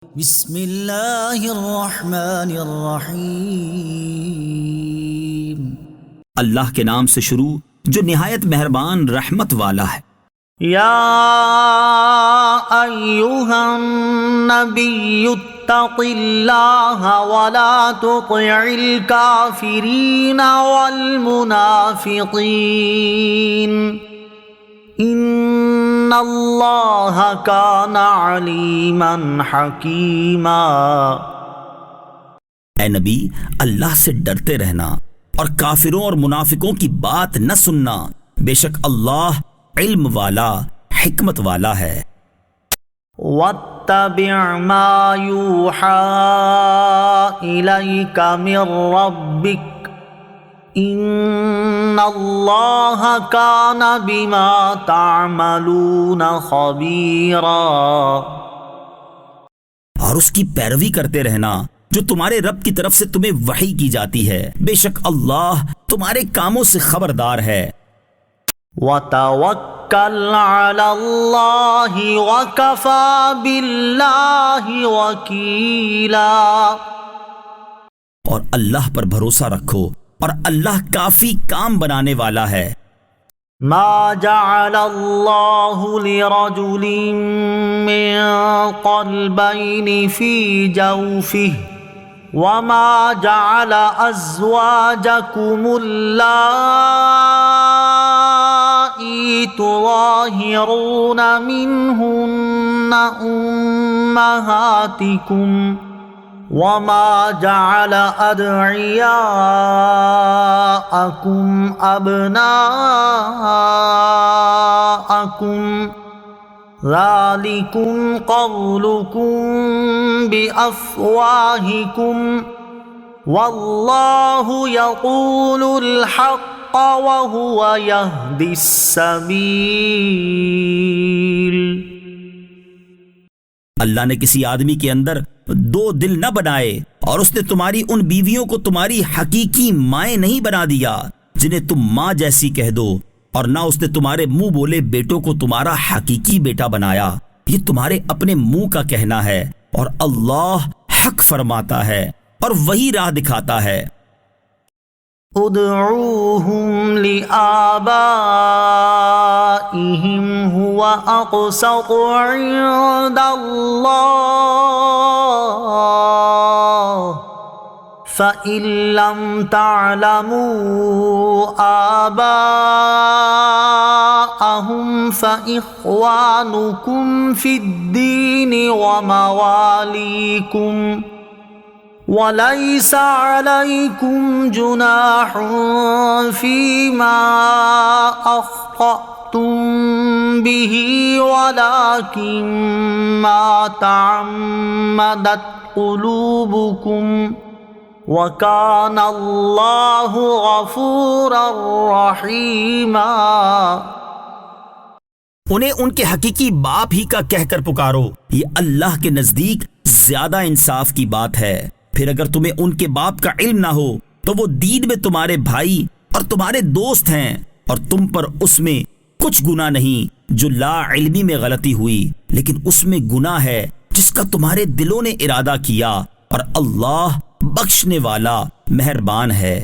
بسم اللہ الرحمن الرحیم۔ اللہ کے نام سے شروع جو نہایت مہربان رحمت والا ہے۔ یا ایھا النبی اتق اللہ ولا تطع الکافرین والمنافقین ان اللہ کان علیما حکیما۔ اے نبی، اللہ سے ڈرتے رہنا اور کافروں اور منافقوں کی بات نہ سننا، بے شک اللہ علم والا حکمت والا ہے۔ واتبع ما یوحی الیک من ربک ان اللہ کان بما تعملون خبیرا۔ اور اس کی پیروی کرتے رہنا جو تمہارے رب کی طرف سے تمہیں وحی کی جاتی ہے، بے شک اللہ تمہارے کاموں سے خبردار ہے۔ وتوکل علی اللہ وکفی باللہ وکیلا۔ اور اللہ پر بھروسہ رکھو اور اللہ کافی کام بنانے والا ہے۔ ما جعل اللہ لرجل من قلبین فی جوفہ وما جعل ازواجکم اللائی تظاہرون منہن امہاتکم وما جعل ادعیاءکم ابناءکم ذالکم قولکم بافواہکم واللہ یقول الحق وہو یہدی السبیل۔ اللہ نے کسی آدمی کے اندر دو دل نہ بنائے، اور اس نے تمہاری ان بیویوں کو تمہاری حقیقی مائیں نہیں بنا دیا جنہیں تم ماں جیسی کہہ دو، اور نہ اس نے تمہارے منہ بولے بیٹوں کو تمہارا حقیقی بیٹا بنایا۔ یہ تمہارے اپنے منہ کا کہنا ہے، اور اللہ حق فرماتا ہے اور وہی راہ دکھاتا ہے۔ ادعوهم لآبائهم هو أقسط عند الله فإن لم تعلموا آباءهم فإخوانكم في الدين ومواليكم وَلَيْسَ عَلَيْكُمْ جُنَاحٌ فِيمَا أَخْطَأْتُمْ بِهِ وَلَكِنْ مَا تَعَمَّدَتْ قُلُوبُكُمْ وَكَانَ اللَّهُ غَفُورًا رَحِيمًا۔ انہیں ان کے حقیقی باپ ہی کا کہہ کر پکارو، یہ اللہ کے نزدیک زیادہ انصاف کی بات ہے۔ پھر اگر تمہیں ان کے باپ کا علم نہ ہو تو وہ دین میں تمہارے بھائی اور تمہارے دوست ہیں، اور تم پر اس میں کچھ گناہ نہیں جو لا علمی میں غلطی ہوئی، لیکن اس میں گناہ ہے جس کا تمہارے دلوں نے ارادہ کیا، اور اللہ بخشنے والا مہربان ہے۔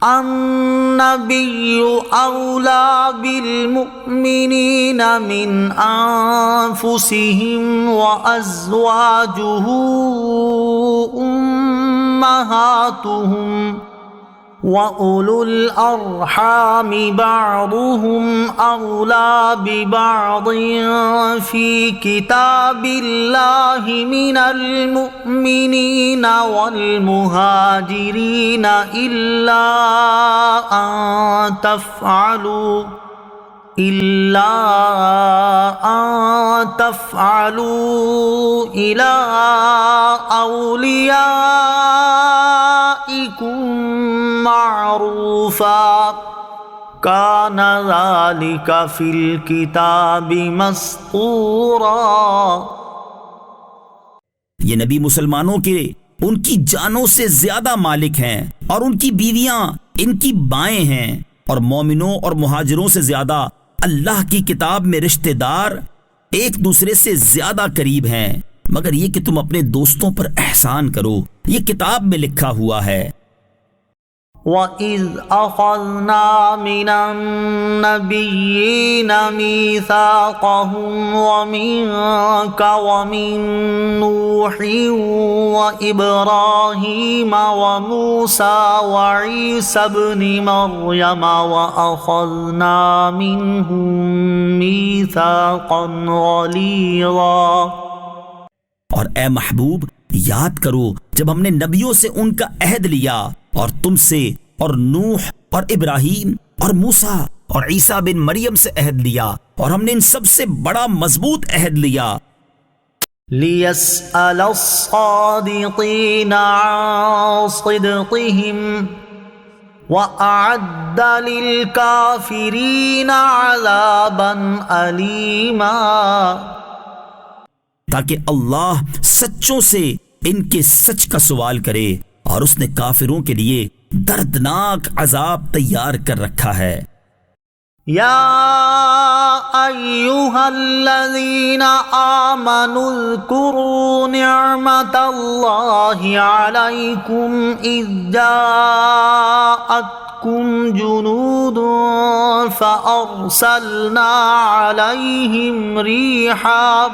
النبی اولی بالمؤمنین من انفسهم وازواجه امہاتهم وَأُولُو الْأَرْحَامِ بَعْضُهُمْ أَوْلَى بِبَعْضٍ فِي كِتَابِ اللَّهِ مِنَ الْمُؤْمِنِينَ وَالْمُهَاجِرِينَ إِلَّا أَن تفعلوا إلى أوليائكم معروفا كان ذلك في الكتاب مسطورا۔ یہ نبی مسلمانوں کے ان کی جانوں سے زیادہ مالک ہیں، اور ان کی بیویاں ان کی بائیں ہیں، اور مومنوں اور مہاجروں سے زیادہ اللہ کی کتاب میں رشتہ دار ایک دوسرے سے زیادہ قریب ہیں، مگر یہ کہ تم اپنے دوستوں پر احسان کرو، یہ کتاب میں لکھا ہوا ہے۔ وَإِذْ أَخَذْنَا مِنَ النَّبِيِّينَ مِيثَاقَهُمْ وَمِنكَ وَمِن نُوحٍ وَإِبْرَاهِيمَ وَمُوسَى وَعِيسَى ابْنِ مَرْيَمَ وَأَخَذْنَا مِنْهُم مِيثَاقًا غَلِيظًا۔ اور اے محبوب یاد کرو جب ہم نے نبیوں سے ان کا عہد لیا، اور تم سے، اور نوح اور ابراہیم اور موسیٰ اور عیسیٰ بن مریم سے عہد لیا، اور ہم نے ان سب سے بڑا مضبوط عہد لیا۔ لِيَسْأَلَ الصَّادِقِينَ عَن صِدْقِهِمْ وَأَعَدَّ لِلْكَافِرِينَ عَذَابًا أَلِيمًا۔ تاکہ اللہ سچوں سے ان کے سچ کا سوال کرے، اور اس نے کافروں کے لیے دردناک عذاب تیار کر رکھا ہے۔ یا ایہا الذین آمنوا اذکروا نعمت اللہ علیکم اذ جاءتکم جنود فأرسلنا علیہم ریحا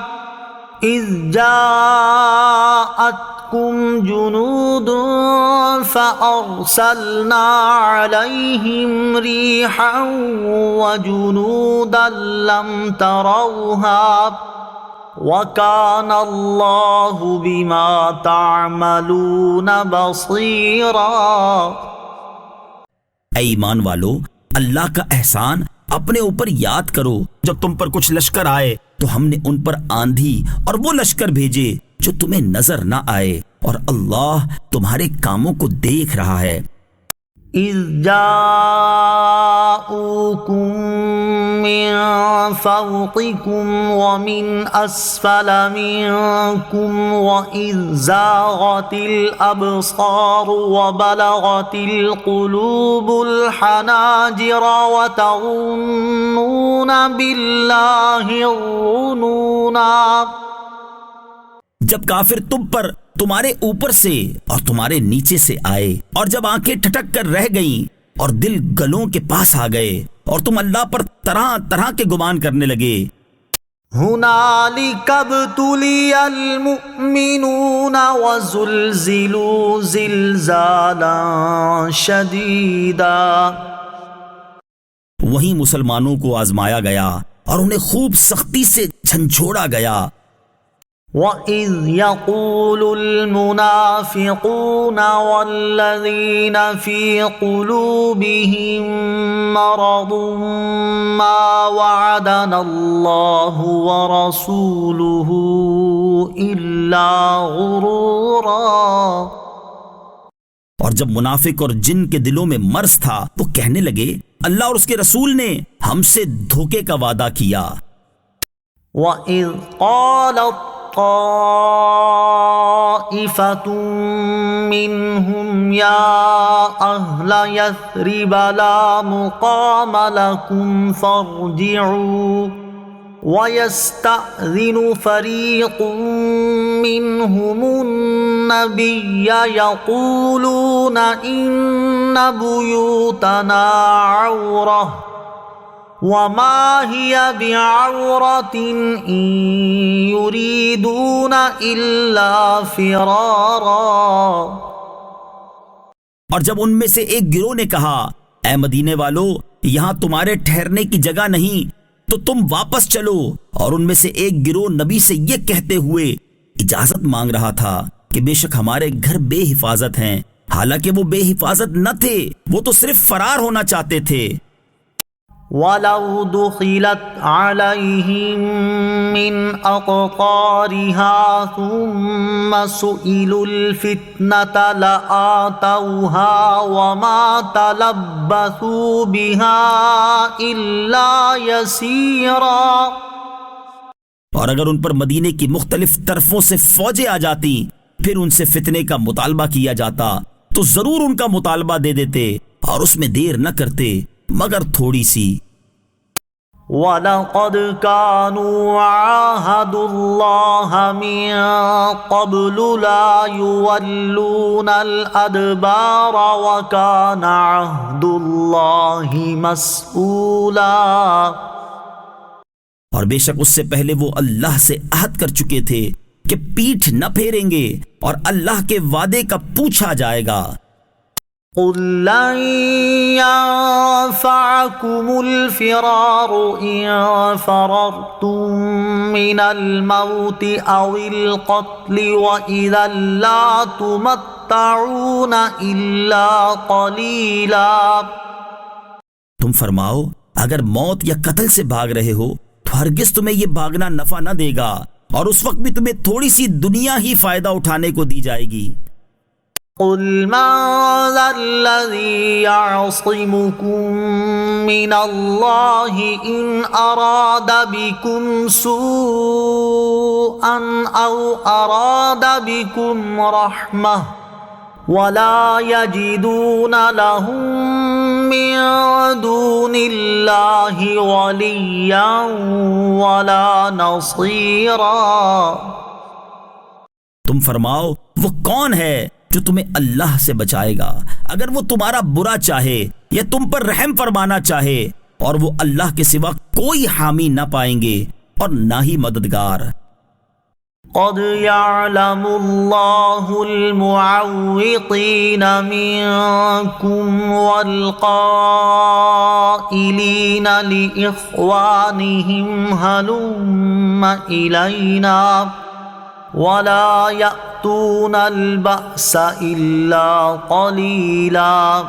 جنود فأرسلنا عليهم ريحا وجنودا لم تروها وكان الله بما تعملون بصيرا۔ اے ایمان والو، اللہ کا احسان اپنے اوپر یاد کرو جب تم پر کچھ لشکر آئے تو ہم نے ان پر آندھی اور وہ لشکر بھیجے جو تمہیں نظر نہ آئے، اور اللہ تمہارے کاموں کو دیکھ رہا ہے۔ اذ جاءوکم من فوقکم ومن اسفل منکم واذ زاغت الابصار وبلغت القلوب الحناجر وتظنون باللہ الظنونا۔ جب کافر تم پر تمہارے اوپر سے اور تمہارے نیچے سے آئے، اور جب آنکھیں ٹھٹک کر رہ گئیں اور دل گلوں کے پاس آ گئے، اور تم اللہ پر طرح طرح کے گمان کرنے لگے۔ ہنالک ابتلی المؤمنون وزلزلوا زلزالا شدیدا۔ وہیں مسلمانوں کو آزمایا گیا اور انہیں خوب سختی سے جھنجھوڑا گیا۔ وَإِذْ يَقُولُ الْمُنَافِقُونَ وَالَّذِينَ فِي قُلُوبِهِم مَّرَضٌ مَّا وَعَدَنَا اللَّهُ وَرَسُولُهُ إِلَّا غُرُورًا۔ اور جب منافق اور جن کے دلوں میں مرض تھا وہ کہنے لگے اللہ اور اس کے رسول نے ہم سے دھوکے کا وعدہ کیا۔ وَإِذْ قَالَتْ طائفة منهم يا أهل يثرب لا مقام لكم فارجعوا ويستأذن فريق منهم النبي يقولون إن بيوتنا عورة وما هي بعورة إن يريدون إلا فرارا۔ اور جب ان میں سے ایک گروہ نے کہا اے مدینے والو یہاں تمہارے ٹھہرنے کی جگہ نہیں تو تم واپس چلو، اور ان میں سے ایک گروہ نبی سے یہ کہتے ہوئے اجازت مانگ رہا تھا کہ بے شک ہمارے گھر بے حفاظت ہیں، حالانکہ وہ بے حفاظت نہ تھے، وہ تو صرف فرار ہونا چاہتے تھے۔ وَلَوْ دُخِلَتْ عَلَيْهِمْ مِنْ أَقْطَارِهَا ثُمَّ سُئِلُوا الْفِتْنَةَ لَآتَوْهَا وَمَا تَلَبَّثُوا بِهَا إِلَّا يَسِيرًا۔ اور اگر ان پر مدینے کی مختلف طرفوں سے فوجیں آ جاتی پھر ان سے فتنے کا مطالبہ کیا جاتا تو ضرور ان کا مطالبہ دے دیتے اور اس میں دیر نہ کرتے مگر تھوڑی سی۔ وَلَقَدْ كَانُوا عَاهَدُوا اللَّهَ مِن قَبْلُ لَا يُوَلُّونَ الْأَدْبَارَ وَكَانَ عَهْدُ اللَّهِ مَسْئُولًا۔ اور بے شک اس سے پہلے وہ اللہ سے عہد کر چکے تھے کہ پیٹھ نہ پھیریں گے اور اللہ کے وعدے کا پوچھا جائے گا۔ قُل لَّن يَنفَعَكُمُ الْفِرَارُ إِن فَرَرْتُم مِّنَ الْمَوْتِ أَوِ الْقَتْلِ وَإِذًا لَّا تُمَتَّعُونَ إِلَّا قَلِيلًا۔ تم فرماؤ اگر موت یا قتل سے بھاگ رہے ہو تو ہرگز تمہیں یہ بھاگنا نفع نہ دے گا، اور اس وقت بھی تمہیں تھوڑی سی دنیا ہی فائدہ اٹھانے کو دی جائے گی۔ قُلْ مَن ذَا الَّذِي يَعْصِمُكُم مِّنَ اللَّهِ إِنْ أَرَادَ بِكُمْ سُوءًا أَوْ أَرَادَ بِكُمْ رَحْمَةً وَلَا يَجِدُونَ لَهُم مِّن دُونِ اللَّهِ وَلِيًّا وَلَا نَصِيرًا۔ تم فرماؤ وہ کون ہے جو تمہیں اللہ سے بچائے گا اگر وہ تمہارا برا چاہے یا تم پر رحم فرمانا چاہے، اور وہ اللہ کے سوا کوئی حامی نہ پائیں گے اور نہ ہی مددگار۔ قد يعلم الله المعوقين منكم والقائلين لإخوانهم هلم إلينا ولا يأتون البأس إلا قليلا۔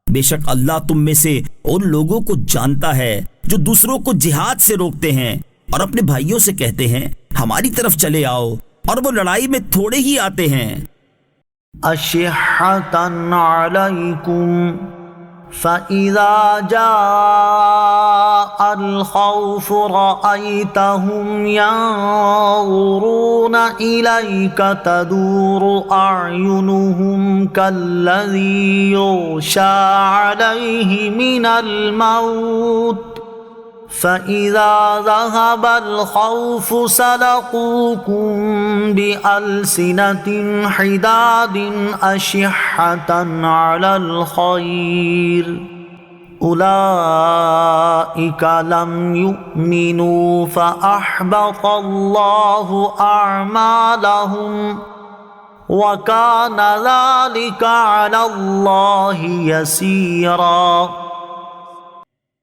بے شک اللہ تم میں سے ان لوگوں کو جانتا ہے جو دوسروں کو جہاد سے روکتے ہیں اور اپنے بھائیوں سے کہتے ہیں ہماری طرف چلے آؤ، اور وہ لڑائی میں تھوڑے ہی آتے ہیں۔ أشحة عليكم فإذا جاء الخوف رأيتهم ينظرون إليك تدور أعينهم كالذي يغشى عليه من الموت فَإِذَا ذَهَبَ الْخَوْفُ سَلَقُوكُم بِأَلْسِنَةٍ حِدَادٍ أَشِحَّةً عَلَى الْخَيْرِ أُولَئِكَ لَمْ يُؤْمِنُوا فَأَحْبَطَ اللَّهُ أَعْمَالَهُمْ وَكَانَ ذَلِكَ عَلَى اللَّهِ يَسِيرًا۔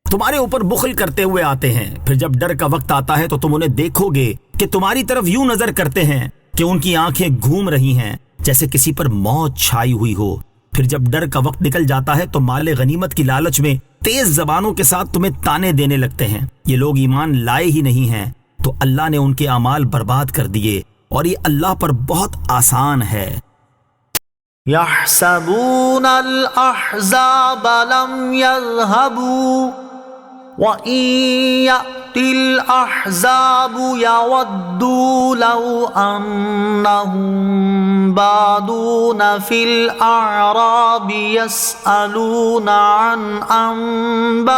تمہارے اوپر بخل کرتے ہوئے آتے ہیں، پھر جب ڈر کا وقت آتا ہے تو تم انہیں دیکھو گے کہ تمہاری طرف یوں نظر کرتے ہیں کہ ان کی آنکھیں گھوم رہی ہیں جیسے کسی پر موت چھائی ہوئی ہو۔ پھر جب ڈر کا وقت نکل جاتا ہے تو مال غنیمت کی لالچ میں تیز زبانوں کے ساتھ تمہیں تانے دینے لگتے ہیں۔ یہ لوگ ایمان لائے ہی نہیں ہیں، تو اللہ نے ان کے اعمال برباد کر دیے، اور یہ اللہ پر بہت آسان ہے۔ يحسبون الأحزاب لم يذهبوا وَإِن يَأْتِ الْأَحْزَابُ يَوَدُّوا لَوْ أَنَّهُمْ بَادُونَ فِي الْأَعْرَابِ يَسْأَلُونَ عَنْ أَنْبَائِكُمْ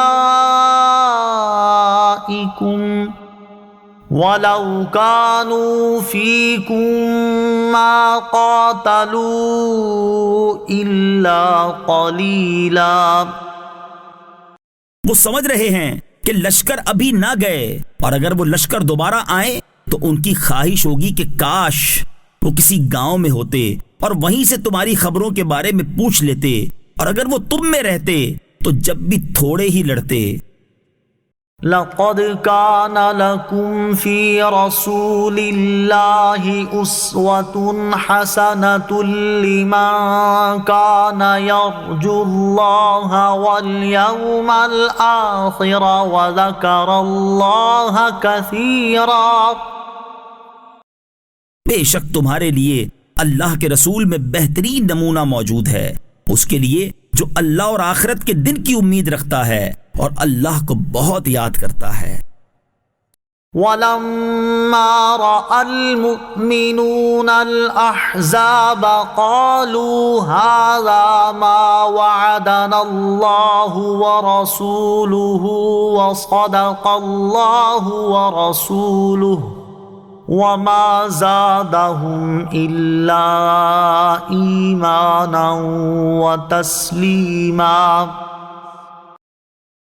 وَلَوْ كَانُوا فِيكُمْ مَا قَاتَلُوا إِلَّا قَلِيلًا۔ وہ سمجھ رہے ہیں کہ لشکر ابھی نہ گئے، اور اگر وہ لشکر دوبارہ آئیں تو ان کی خواہش ہوگی کہ کاش وہ کسی گاؤں میں ہوتے اور وہیں سے تمہاری خبروں کے بارے میں پوچھ لیتے، اور اگر وہ تم میں رہتے تو جب بھی تھوڑے ہی لڑتے۔ لَقَدْ كَانَ لَكُمْ فِي رَسُولِ اللَّهِ أُسْوَةٌ حَسَنَةٌ لِمَنْ كَانَ يَرْجُو اللَّهَ وَالْيَوْمَ الْآخِرَ وَذَكَرَ اللَّهَ كَثِيرًا۔ بے شک تمہارے لیے اللہ کے رسول میں بہترین نمونہ موجود ہے، اس کے لیے جو اللہ اور آخرت کے دن کی امید رکھتا ہے اور اللہ کو بہت یاد کرتا ہے۔ وَلَمَّا رَأَى الْمُؤْمِنُونَ الْأَحْزَابَ قَالُوا هَذَا مَا وَعَدَنَا اللَّهُ وَرَسُولُهُ وَصَدَقَ اللَّهُ وَرَسُولُهُ وَمَا زَادَهُمْ إِلَّا إِيمَانًا وَتَسْلِيمًا۔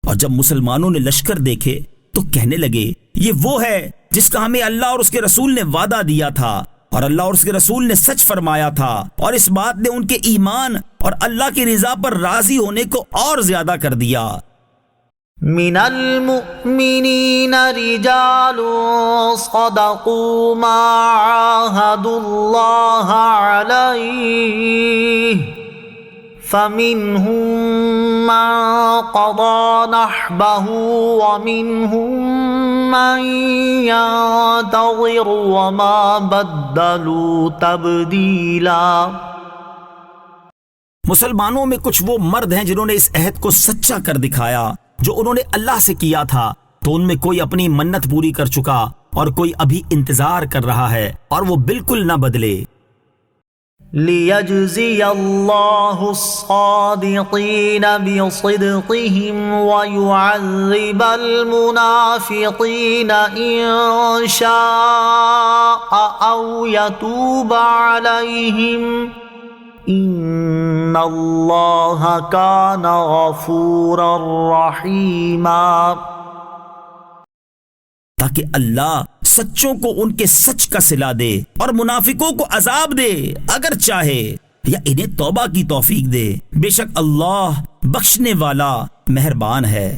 اور جب مسلمانوں نے لشکر دیکھے تو کہنے لگے یہ وہ ہے جس کا ہمیں اللہ اور اس کے رسول نے وعدہ دیا تھا، اور اللہ اور اس کے رسول نے سچ فرمایا تھا، اور اس بات نے ان کے ایمان اور اللہ کی رضا پر راضی ہونے کو اور زیادہ کر دیا۔ من المؤمنین رجال صدقوا ما عاهدوا الله علیہ فمنهم من قضى نحبه ومنهم من ينتظر وما بدلوا تبدیلا۔ مسلمانوں میں کچھ وہ مرد ہیں جنہوں نے اس عہد کو سچا کر دکھایا جو انہوں نے اللہ سے کیا تھا، تو ان میں کوئی اپنی منت پوری کر چکا اور کوئی ابھی انتظار کر رہا ہے، اور وہ بالکل نہ بدلے۔ لِيَجْزِيَ اللَّهُ الصَّادِقِينَ بِصِدْقِهِمْ وَيُعَذِّبَ الْمُنَافِقِينَ إِن شَاءَ أَوْ يَتُوبَ عَلَيْهِمْ إِنَّ اللَّهَ كَانَ غَفُورًا رَحِيمًا۔ تاکہ اللہ سچوں کو ان کے سچ کا صلہ دے اور منافقوں کو عذاب دے اگر چاہے، یا انہیں توبہ کی توفیق دے، بے شک اللہ بخشنے والا مہربان ہے۔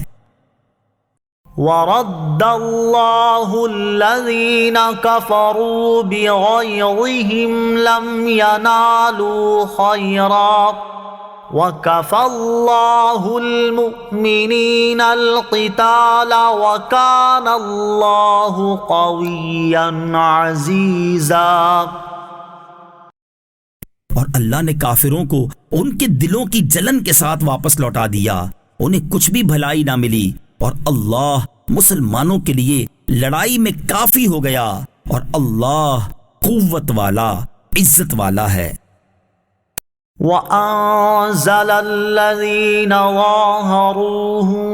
وَرَدَّ اللَّهُ الَّذِينَ كَفَرُوا بِغَيْظِهِمْ لَمْ يَنَالُوا خَيْرًا وَكَفَى اللَّهُ الْمُؤْمِنِينَ الْقِتَالَ وَكَانَ اللَّهُ قَوِيًّا عَزِيزًا۔ اور اللہ نے کافروں کو ان کے دلوں کی جلن کے ساتھ واپس لوٹا دیا، انہیں کچھ بھی بھلائی نہ ملی، اور اللہ مسلمانوں کے لیے لڑائی میں کافی ہو گیا، اور اللہ قوت والا، عزت والا ہے۔ وَأَنزَلَ الَّذِينَ ظَاهَرُوهُم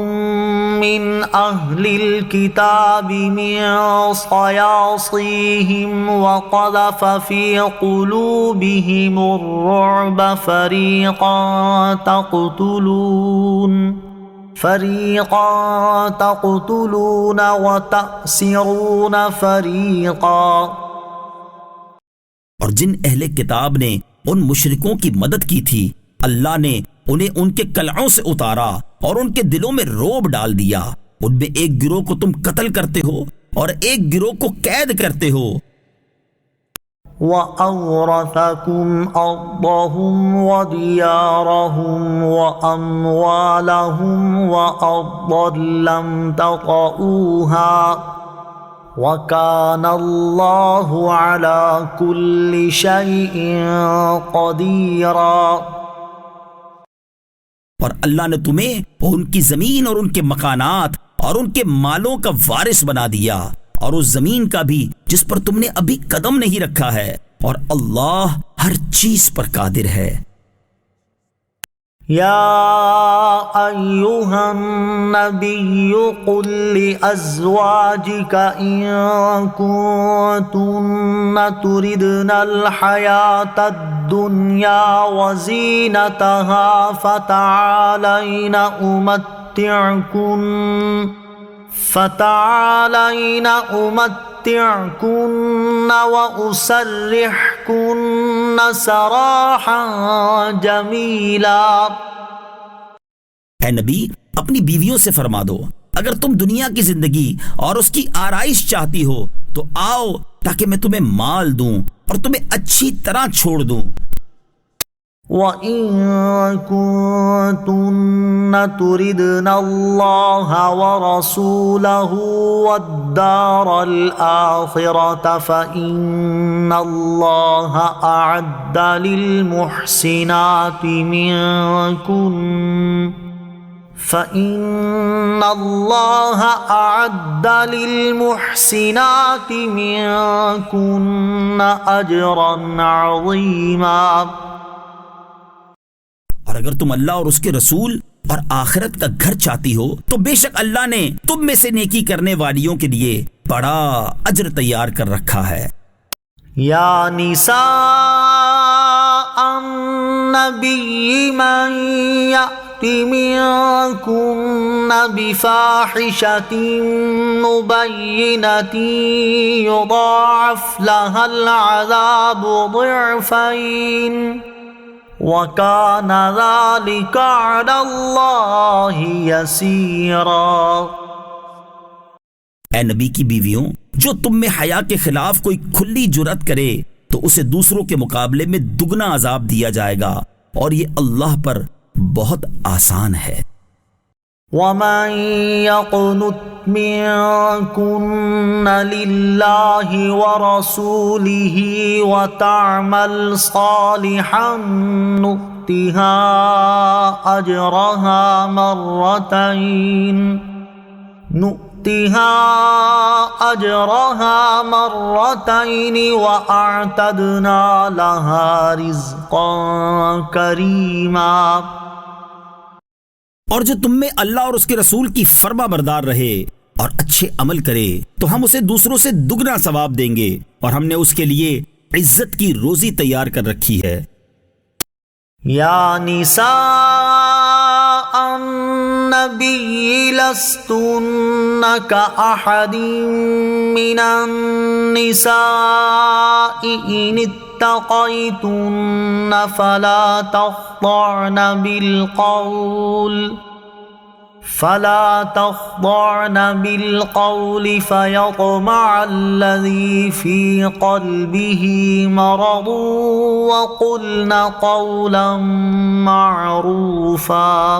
مِّنْ أَهْلِ الْكِتَابِ مِنْ صَيَاصِيهِمْ وَقَذَفَ فِي قُلُوبِهِمُ الرُّعْبَ فَرِيقًا تَقْتُلُونَ وَتَأْسِرُونَ فَرِيقًا۔ اور جن اہل کتاب نے ان مشرکوں کی مدد کی تھی، اللہ نے انہیں ان کے قلعوں سے اتارا اور ان کے دلوں میں رعب ڈال دیا۔ ان میں ایک گروہ کو تم قتل کرتے ہو اور ایک گروہ کو قید کرتے ہو۔ وَأَوْرَثَكُمْ أَرْضَهُمْ وَدِيَارَهُمْ وَأَمْوَالَهُمْ وَأَرْضًا لَّمْ تَطَئُوهَا وَكَانَ اللَّهُ عَلَى كُلِّ شَيْءٍ قَدِيرًا۔ اور اللہ نے تمہیں ان کی زمین اور ان کے مکانات اور ان کے مالوں کا وارث بنا دیا، اور اس زمین کا بھی جس پر تم نے ابھی قدم نہیں رکھا ہے، اور اللہ ہر چیز پر قادر ہے۔ یا ایہا النبی قل لأزواجک ان کنتن تردن الحیاة الدنیا وزینتها فتعالین امتعکن واسرحکن سراحا جمیلا۔ اے نبی اپنی بیویوں سے فرما دو اگر تم دنیا کی زندگی اور اس کی آرائش چاہتی ہو تو آؤ تاکہ میں تمہیں مال دوں اور تمہیں اچھی طرح چھوڑ دوں۔ وَإِن كُنتُنَّ تُرِدْنَ اللَّهَ وَرَسُولَهُ وَالدَّارَ الْآخِرَةَ فَإِنَّ اللَّهَ أَعَدَّ لِلْمُحْسِنَاتِ فإن الله أعد للمحسنات منكن أجرا عظيما۔ اور اگر تم اللہ اور اس کے رسول اور آخرت کا گھر چاہتی ہو تو بے شک اللہ نے تم میں سے نیکی کرنے والیوں کے لیے بڑا اجر تیار کر رکھا ہے۔ یا نساء النبی من یأت منکن بفاحشة مبینة یضاعف لها العذاب ضعفین وَكَانَ ذَلِكَ عَلَى اللَّهِ يَسِيرًا۔ اے نبی کی بیویوں، جو تم میں حیا کے خلاف کوئی کھلی جرأت کرے تو اسے دوسروں کے مقابلے میں دگنا عذاب دیا جائے گا، اور یہ اللہ پر بہت آسان ہے۔ وَمَن يَقْنُتْ مِنكُنَّ لِلَّهِ وَرَسُولِهِ وَتَعْمَلْ صَالِحًا نُؤْتِهَا أَجْرَهَا مرتين وَأَعْتَدْنَا لَهَا رِزْقًا كَرِيمًا۔ اور جو تم میں اللہ اور اس کے رسول کی فرما بردار رہے اور اچھے عمل کرے تو ہم اسے دوسروں سے دگنا ثواب دیں گے، اور ہم نے اس کے لیے عزت کی روزی تیار کر رکھی ہے۔ یا نساء النبی لستن کأحد من النساء ان اتقیتن فلا تخضعن بالقول فيطمع الذي في قلبه مرض وقلن قولا معروفا۔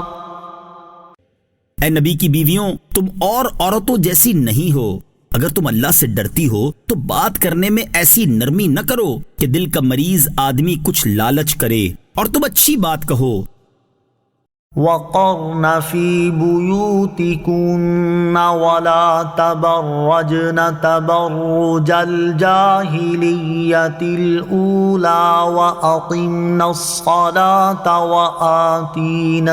اے نبی کی بیویوں، تم اور عورتوں جیسی نہیں ہو۔ اگر تم اللہ سے ڈرتی ہو تو بات کرنے میں ایسی نرمی نہ کرو کہ دل کا مریض آدمی کچھ لالچ کرے، اور تم اچھی بات کہو۔ وَقَرْنَ فِي بُيُوتِكُنَّ وَلَا تَبَرَّجْنَ تَبَرُّجَ الْجَاهِلِيَّةِ الْأُولَى وَأَقِمْنَ الصَّلَاةَ وَآتِينَ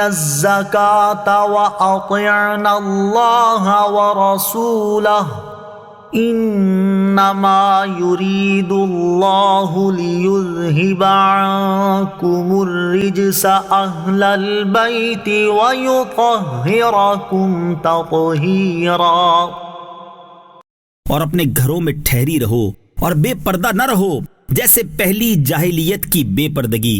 الزَّكَاةَ وَأَطِعْنَ اللَّهَ وَرَسُولَهُ انما يريد الله ليذهب عنكم الرجس اهل البيت ويطهركم تطهيرا۔ اور اپنے گھروں میں ٹھہری رہو اور بے پردہ نہ رہو جیسے پہلی جاہلیت کی بے پردگی،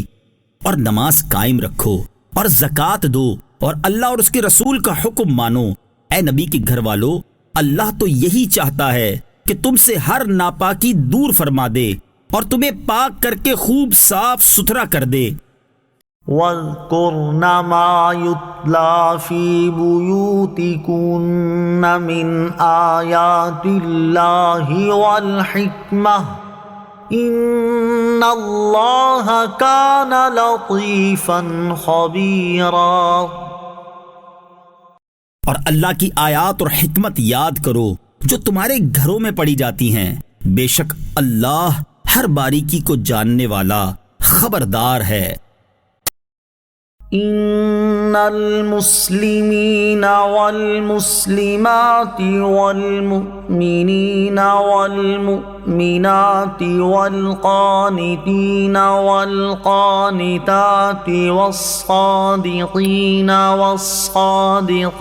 اور نماز قائم رکھو اور زکوٰۃ دو اور اللہ اور اس کے رسول کا حکم مانو۔ اے نبی کے گھر والو، اللہ تو یہی چاہتا ہے کہ تم سے ہر ناپاکی دور فرما دے اور تمہیں پاک کر کے خوب صاف ستھرا کر دے۔ وَاذْكُرْنَ مَا يُتْلَى فِي بُيُوتِكُنَّ مِنْ آيَاتِ اللَّهِ وَالْحِكْمَةِ إِنَّ اللَّهَ كَانَ لَطِيفًا خَبِيرًا۔ اور اللہ کی آیات اور حکمت یاد کرو جو تمہارے گھروں میں پڑھی جاتی ہیں، بے شک اللہ ہر باریکی کو جاننے والا خبردار ہے۔ ان المسلمین والمسلمات والمؤمنین والمؤمنات والقانتین والقانتات والصادقین والصادقين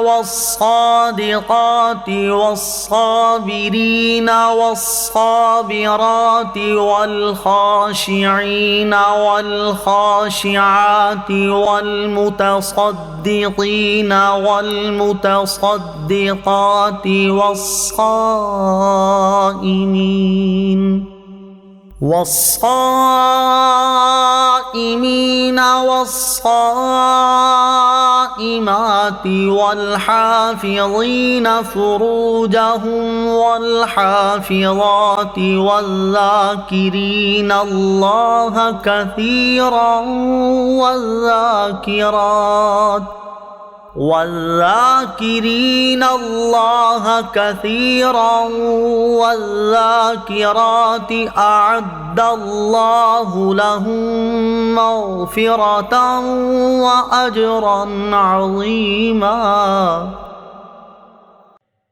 والصادقات والصابرين والصابرات والخاشعين والخاشعات والمتصدقين والمتصدقات والصائمين والصائمين والصائمات والحافظين فروجهم والحافظات والذاكرين الله كثيرا والذاكرين الله كثيرا والذاكرات أعد الله لهم مغفرة وأجرا عظيما۔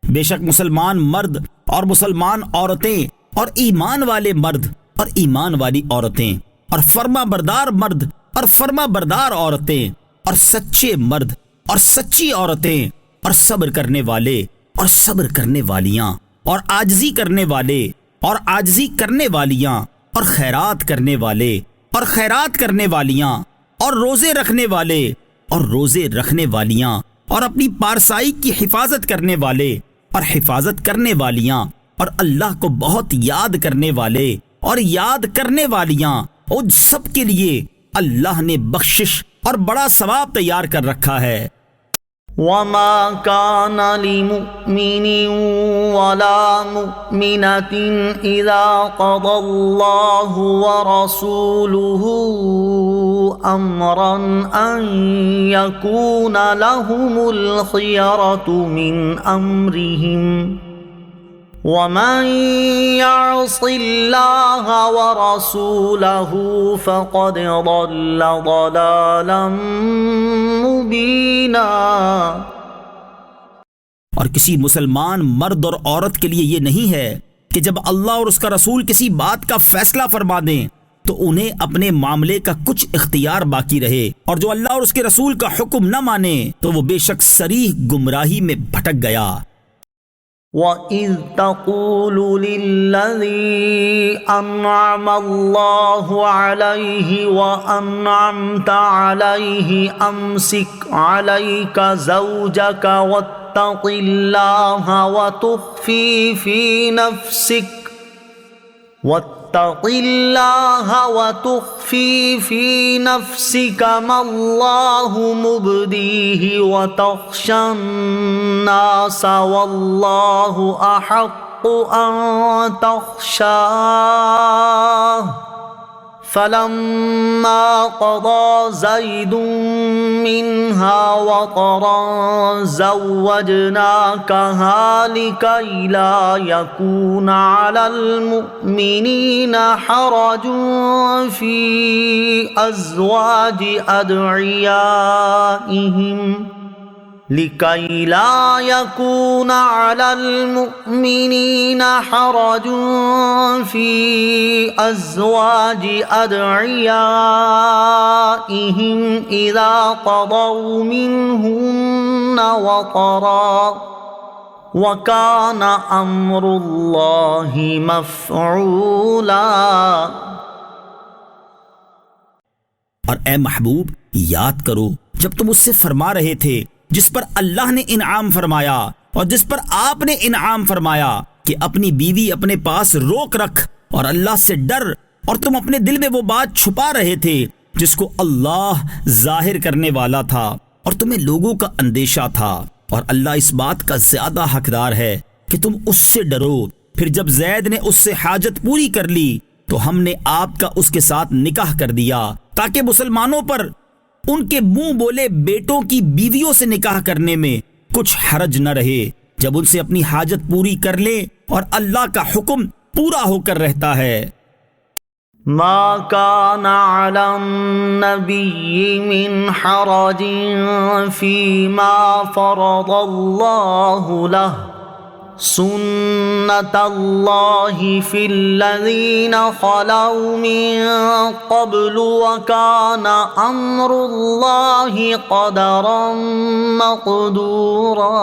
بے شک مسلمان مرد اور مسلمان عورتیں اور ایمان والے مرد اور ایمان والی عورتیں اور فرما بردار مرد اور فرما بردار عورتیں اور سچے مرد اور سچی عورتیں اور صبر کرنے والے اور صبر کرنے والیاں اور عاجزی کرنے والے اور عاجزی کرنے والیاں اور خیرات کرنے والے اور خیرات کرنے والیاں اور روزے رکھنے والے اور روزے رکھنے والیاں اور اپنی پارسائی کی حفاظت کرنے والے اور حفاظت کرنے والیاں اور اللہ کو بہت یاد کرنے والے اور یاد کرنے والیاں، ان سب کے لیے اللہ نے بخشش اور بڑا ثواب تیار کر رکھا ہے۔ وما كان لمؤمن ولا مؤمنة إذا قضى الله ورسوله أمرا أن يكون لهم الخيرة من أمرهم ومن يعص الله ورسوله فقد ضل ضلالا مبینا۔ اور کسی مسلمان مرد اور عورت کے لیے یہ نہیں ہے کہ جب اللہ اور اس کا رسول کسی بات کا فیصلہ فرما دیں تو انہیں اپنے معاملے کا کچھ اختیار باقی رہے، اور جو اللہ اور اس کے رسول کا حکم نہ مانے تو وہ بے شک صریح گمراہی میں بھٹک گیا۔ وَإِذْ تَقُولُ لِلَّذِي أَنْعَمَ اللَّهُ عَلَيْهِ وَأَنْعَمْتَ عَلَيْهِ أَمْسِكْ عَلَيْكَ زَوْجَكَ وَاتَّقِ اللَّهَ وَتُخْفِي فِي نَفْسِكَ مَا اللَّهُ مُبْدِيهِ وَتَخْشَى النَّاسَ وَاللَّهُ أَحَقُّ أَن تَخْشَاهُ فَلَمَّا قَضَى زَيْدٌ مِّنْهَا وَطَرًا زَوَّجْنَاكَهَا لِكَيْ لَا يَكُونَ عَلَى الْمُؤْمِنِينَ حَرَجٌ فِي أَزْوَاجِ أَدْعِيَائِهِمْ لِكَيْ لَا يَكُونَ عَلَى الْمُؤْمِنِينَ حَرَجٌ فِي أَزْوَاجِ أَدْعِيَائِهِمْ إِذَا قَضَوْا مِنْهُنَّ وَطَرًا وَكَانَ أَمْرُ اللَّهِ مَفْعُولًا۔ اور اے محبوب، یاد کرو جب تم اس سے فرما رہے تھے جس پر اللہ نے انعام فرمایا اور جس پر آپ نے انعام فرمایا کہ اپنی بیوی اپنے پاس روک رکھ اور اللہ سے ڈر، اور تم اپنے دل میں وہ بات چھپا رہے تھے جس کو اللہ ظاہر کرنے والا تھا اور تمہیں لوگوں کا اندیشہ تھا، اور اللہ اس بات کا زیادہ حقدار ہے کہ تم اس سے ڈرو۔ پھر جب زید نے اس سے حاجت پوری کر لی تو ہم نے آپ کا اس کے ساتھ نکاح کر دیا تاکہ مسلمانوں پر ان کے منہ بولے بیٹوں کی بیویوں سے نکاح کرنے میں کچھ حرج نہ رہے جب ان سے اپنی حاجت پوری کر لیں اور اللہ کا حکم پورا ہو کر رہتا ہے۔ ما كان على النبي من حرج فيما فرض الله له سنة الله في الذين خلوا من قبل وكان أمر الله قدرا مقدورا۔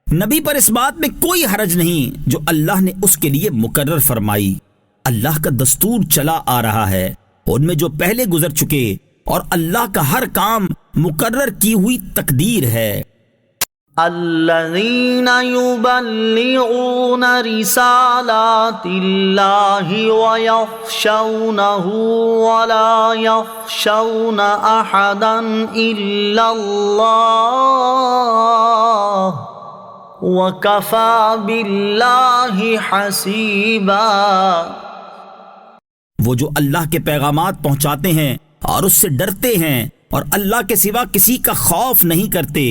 نبی پر اس بات میں کوئی حرج نہیں جو اللہ نے اس کے لیے مقرر فرمائی۔ اللہ کا دستور چلا آ رہا ہے ان میں جو پہلے گزر چکے، اور اللہ کا ہر کام مقرر کی ہوئی تقدیر ہے۔ الذين يبلغون رسالات الله ويخشونه ولا يخشون أحدا إلا الله وكفى بالله حسيبا۔ وہ جو اللہ کے پیغامات پہنچاتے ہیں اور اس سے ڈرتے ہیں اور اللہ کے سوا کسی کا خوف نہیں کرتے،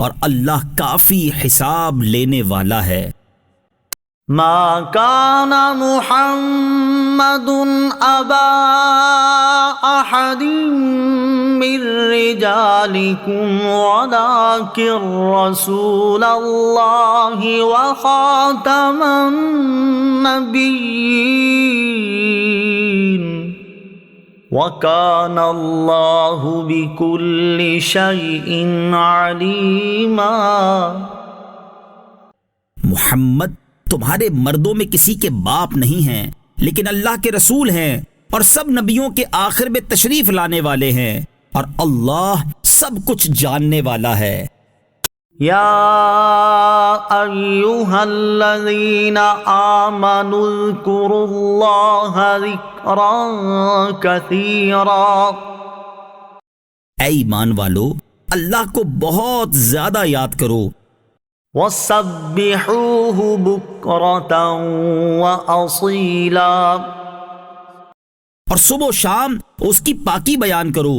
اور اللہ کافی حساب لینے والا ہے۔ ما كان محمد أبا أحد من رجالكم ولكن رسول الله وخاتم النبيين وَكَانَ اللَّهُ بِكُلِّ شَيْءٍ عَلِيمًا۔ محمد تمہارے مردوں میں کسی کے باپ نہیں ہیں، لیکن اللہ کے رسول ہیں اور سب نبیوں کے آخر میں تشریف لانے والے ہیں، اور اللہ سب کچھ جاننے والا ہے۔ یا ایھا الذین آمنوا اذکروا اللہ ذکرا کثیرا۔ اے ایمان والو، اللہ کو بہت زیادہ یاد کرو، وَسَبِّحُوهُ بُكْرَةً وَأَصِيلًا، اور صبح و شام اس کی پاکی بیان کرو۔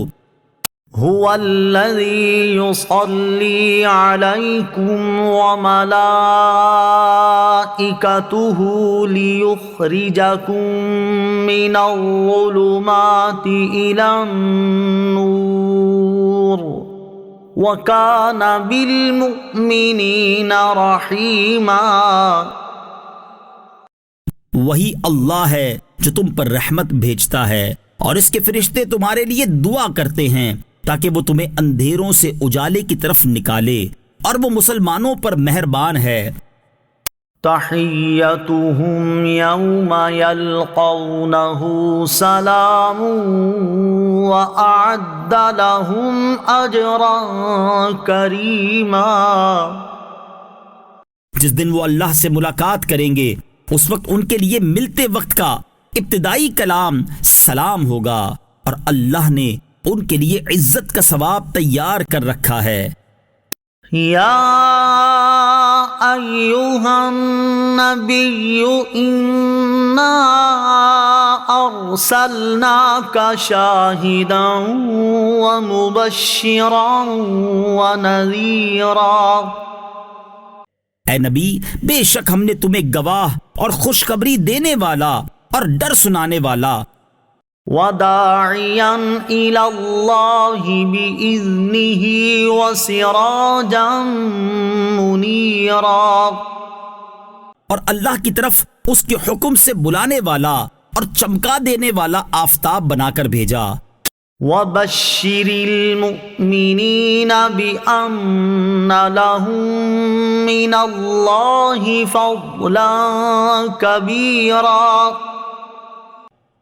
هُوَ الَّذِي يُصَلِّي عَلَيْكُمْ وَمَلَائِكَتُهُ لِيُخْرِجَكُم مِّنَ الظُّلُمَاتِ إِلَى النُّورِ وَكَانَ بِالْمُؤْمِنِينَ رَحِيمًا۔ وہی اللہ ہے جو تم پر رحمت بھیجتا ہے، اور اس کے فرشتے تمہارے لیے دعا کرتے ہیں تاکہ وہ تمہیں اندھیروں سے اجالے کی طرف نکالے، اور وہ مسلمانوں پر مہربان ہے۔ تحیتهم یوم یلقونه سلام وأعد لهم اجرا کریما۔ جس دن وہ اللہ سے ملاقات کریں گے، اس وقت ان کے لیے ملتے وقت کا ابتدائی کلام سلام ہوگا، اور اللہ نے ان کے لیے عزت کا ثواب تیار کر رکھا ہے۔ یا ایھا النبی انا ارسلناک شاہدا ومبشرا ونذیرا۔ اے نبی، بے شک ہم نے تمہیں گواہ اور خوشخبری دینے والا اور ڈر سنانے والا، وَدَاعِيًا إِلَى اللَّهِ بِإِذْنِهِ وَسِرَاجًا مُنِيرًا، اور اللہ کی طرف اس کے حکم سے بلانے والا اور چمکا دینے والا آفتاب بنا کر بھیجا۔ وَبَشِّرِ الْمُؤْمِنِينَ بِأَنَّ لَهُم مِّنَ اللَّهِ فَضْلًا كَبِيرًا،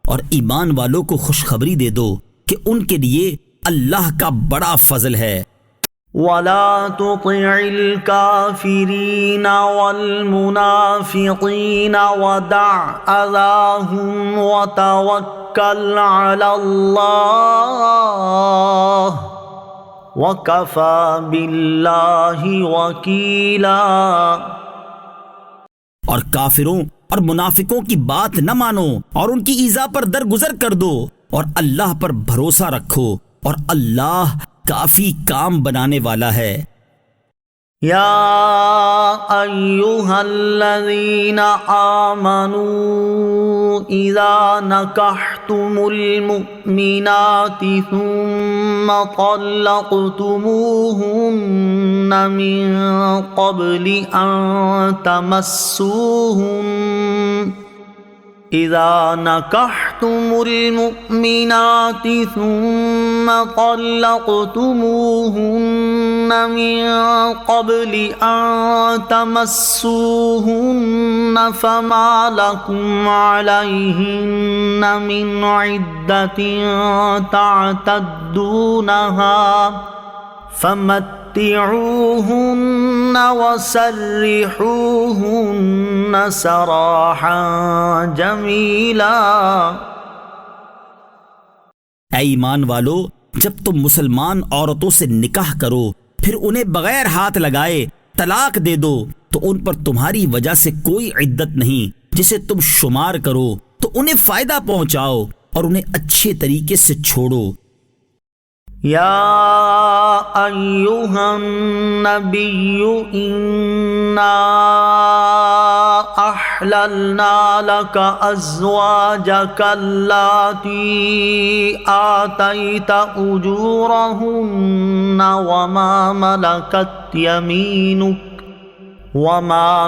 اور ایمان والوں کو خوشخبری دے دو کہ ان کے لیے اللہ کا بڑا فضل ہے۔ وَلَا تُطِعِ الْكَافِرِينَ وَالْمُنَافِقِينَ وَدَعْ أَذَاهُمْ وَتَوَكَّلْ عَلَى اللَّهِ وَكَفَى بِاللَّهِ وَكِيلًا۔ اور کافروں اور منافقوں کی بات نہ مانو اور ان کی ایذا پر درگزر کر دو، اور اللہ پر بھروسہ رکھو، اور اللہ کافی کام بنانے والا ہے۔ یا ایھا الذین آمنوا اذا نکحتم المؤمنات ثم طلقتموهن من قبل ان تمسوهن اذا نکحتم المؤمنات ثم طلقتموهن من قبل ان تمسوهن فما لكم عليهن من عدة تعتدونها فمتعوهن متعوهن وسرحوهن سراحا جمیلا۔ اے ایمان والو، جب تم مسلمان عورتوں سے نکاح کرو پھر انہیں بغیر ہاتھ لگائے طلاق دے دو تو ان پر تمہاری وجہ سے کوئی عدت نہیں جسے تم شمار کرو، تو انہیں فائدہ پہنچاؤ اور انہیں اچھے طریقے سے چھوڑو۔ یا ایہا النبی انا احللنا لک ازواجک اللاتی آتیت اجورہن وما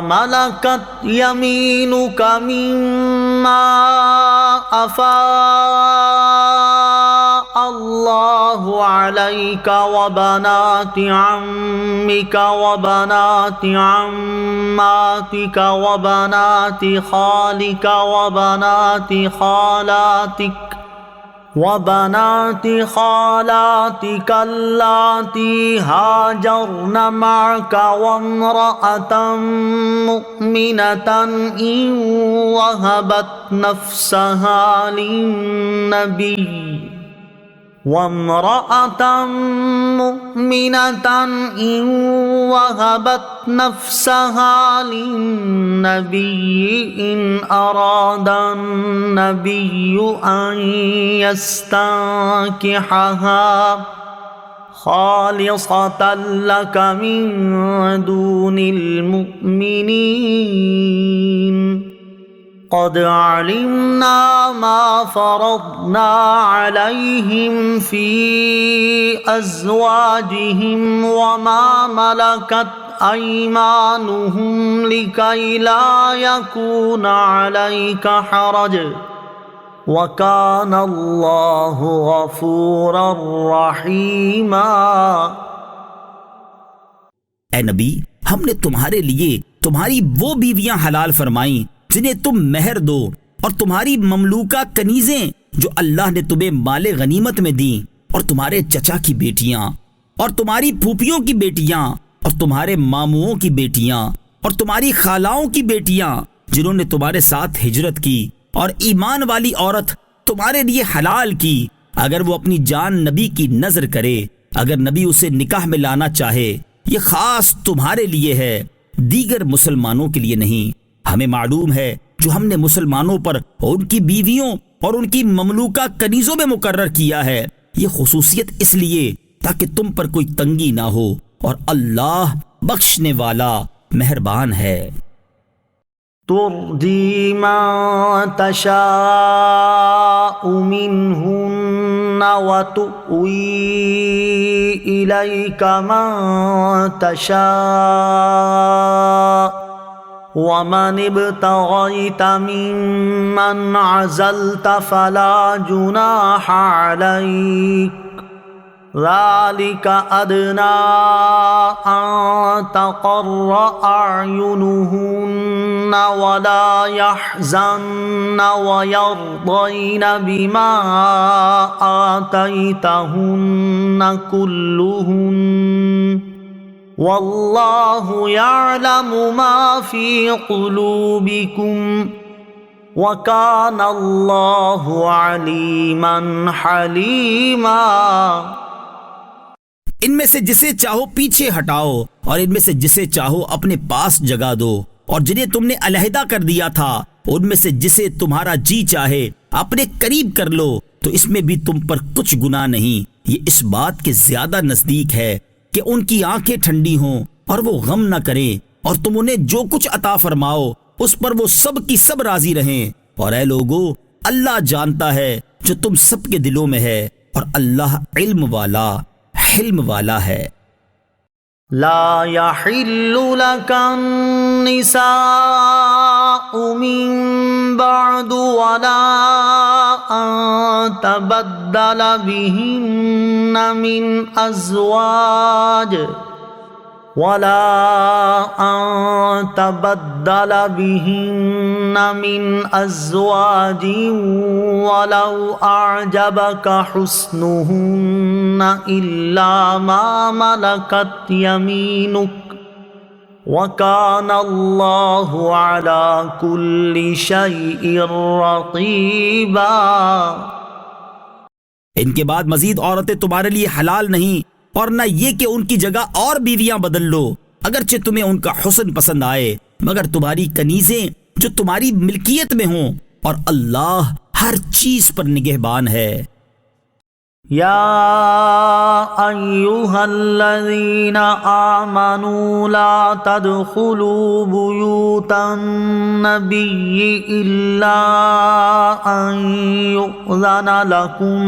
ملكت يمينك مما أفاء الله عليك وبنات عمك وبنات عماتك وبنات خالك وبنات خالاتك اللاتي هاجرن معك وامرأة مؤمنة إن وهبت نفسها للنبي إن أراد النبي أن يستنكحها خالصة لك من دون المؤمنين قد علمنا ما فرضنا عليهم في أزواجهم وما ملكت أيمانهم لكي لا يكون عليك حرج وكان الله غفورا رحيما۔ اے نبی، ہم نے تمہارے لیے تمہاری وہ بیویاں حلال فرمائیں جنہیں تم مہر دو، اور تمہاری مملوکہ کنیزیں جو اللہ نے تمہیں مال غنیمت میں دیں، اور تمہارے چچا کی بیٹیاں اور تمہاری پھوپھیوں کی بیٹیاں اور تمہارے ماموؤں کی بیٹیاں اور تمہاری خالاؤں کی بیٹیاں جنہوں نے تمہارے ساتھ ہجرت کی، اور ایمان والی عورت تمہارے لیے حلال کی اگر وہ اپنی جان نبی کی نذر کرے، اگر نبی اسے نکاح میں لانا چاہے۔ یہ خاص تمہارے لیے ہے، دیگر مسلمانوں کے لیے نہیں۔ ہمیں معلوم ہے جو ہم نے مسلمانوں پر ان کی بیویوں اور ان کی مملوکہ کنیزوں میں مقرر کیا ہے، یہ خصوصیت اس لیے تاکہ تم پر کوئی تنگی نہ ہو، اور اللہ بخشنے والا مہربان ہے۔ ترجی من تشاء منہن وتؤوی الیک من تشاء ومن ابتغیت ممن عزلت فلا جناح علیک ذلك أدنى أن تقر أعينهن ولا يحزن ويرضين بما آتيتهن كلهن والله يعلم ما في قلوبكم وكان الله عليما حليما۔ ان میں سے جسے چاہو پیچھے ہٹاؤ اور ان میں سے جسے چاہو اپنے پاس جگہ دو، اور جنہیں تم نے علیحدہ کر دیا تھا ان میں سے جسے تمہارا جی چاہے اپنے قریب کر لو، تو اس میں بھی تم پر کچھ گناہ نہیں۔ یہ اس بات کے زیادہ نزدیک ہے کہ ان کی آنکھیں ٹھنڈی ہوں اور وہ غم نہ کریں، اور تم انہیں جو کچھ عطا فرماؤ اس پر وہ سب کی سب راضی رہیں۔ اور اے لوگو، اللہ جانتا ہے جو تم سب کے دلوں میں ہے، اور اللہ علم والا حلم والا ہے۔ لا يحل لك النساء من بعد ولا أن تبدل بهن من أزواج ولا أن تبدل بهن من أزواج ولو أعجبك حسنهن إلا ما ملكت يمينك وَكَانَ اللَّهُ عَلَى كُلِّ شَيْءٍ رَقِيبًا۔ ان کے بعد مزید عورتیں تمہارے لیے حلال نہیں، اور نہ یہ کہ ان کی جگہ اور بیویاں بدل لو، اگرچہ تمہیں ان کا حسن پسند آئے، مگر تمہاری کنیزیں جو تمہاری ملکیت میں ہوں، اور اللہ ہر چیز پر نگہبان ہے۔ یا ایہا الذین آمنوا لا تدخلوا بیوت النبی الا ان یؤذن لکم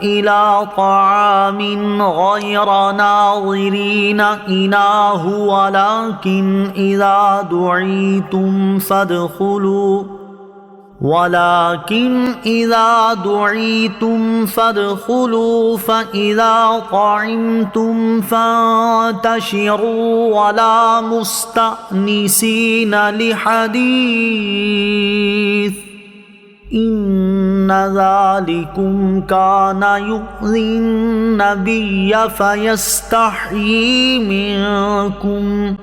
إلى طعام غير ناظرين إناه ولكن إذا دعيتم فادخلوا فإذا طعمتم فانتشروا ولا مستأنسين لحديث إن ذلكم كان يؤذي النبي فيستحيي منكم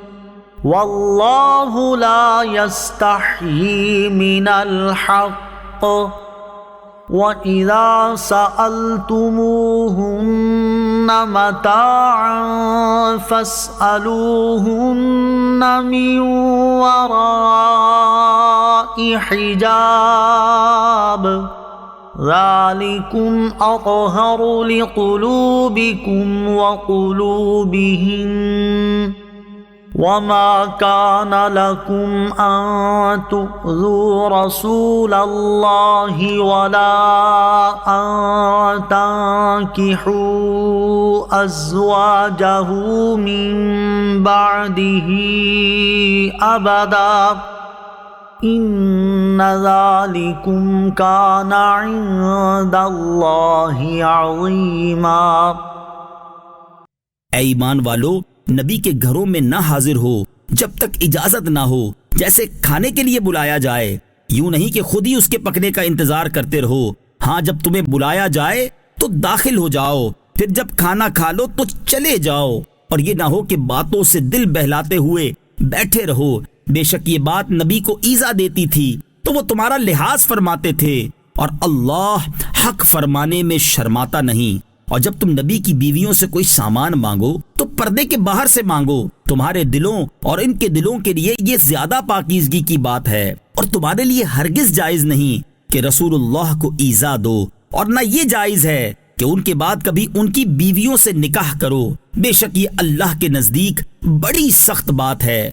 والله لا يستحيي من الحق وَإِذَا سَأَلْتُمُوهُنَّ مَتَاعًا فَاسْأَلُوهُنَّ مِنْ وَرَاءِ حِجَابٍ ذَلِكُمْ أَطْهَرُ لِقُلُوبِكُمْ وَقُلُوبِهِنَّ وَمَا كَانَ لَكُمْ أَن تُؤْذُوا رَسُولَ اللَّهِ وَلَا أَن تَنكِحُوا أَزْوَاجَهُ مِن بَعْدِهِ أَبَدًا إِنَّ ذَلِكُمْ كَانَ عِندَ اللَّهِ عَظِيمًا۔ اے ایمان والو، نبی کے گھروں میں نہ حاضر ہو جب تک اجازت نہ ہو، جیسے کھانے کے لیے بلایا جائے، یوں نہیں کہ خود ہی اس کے پکنے کا انتظار کرتے رہو۔ ہاں، جب تمہیں بلایا جائے تو داخل ہو جاؤ، پھر جب کھانا کھا لو تو چلے جاؤ، اور یہ نہ ہو کہ باتوں سے دل بہلاتے ہوئے بیٹھے رہو۔ بے شک یہ بات نبی کو ایذا دیتی تھی تو وہ تمہارا لحاظ فرماتے تھے، اور اللہ حق فرمانے میں شرماتا نہیں۔ اور جب تم نبی کی بیویوں سے کوئی سامان مانگو تو پردے کے باہر سے مانگو، تمہارے دلوں اور ان کے دلوں کے لیے یہ زیادہ پاکیزگی کی بات ہے، اور تمہارے لیے ہرگز جائز نہیں کہ رسول اللہ کو ایذا دو، اور نہ یہ جائز ہے کہ ان کے بعد کبھی ان کی بیویوں سے نکاح کرو، بے شک یہ اللہ کے نزدیک بڑی سخت بات ہے۔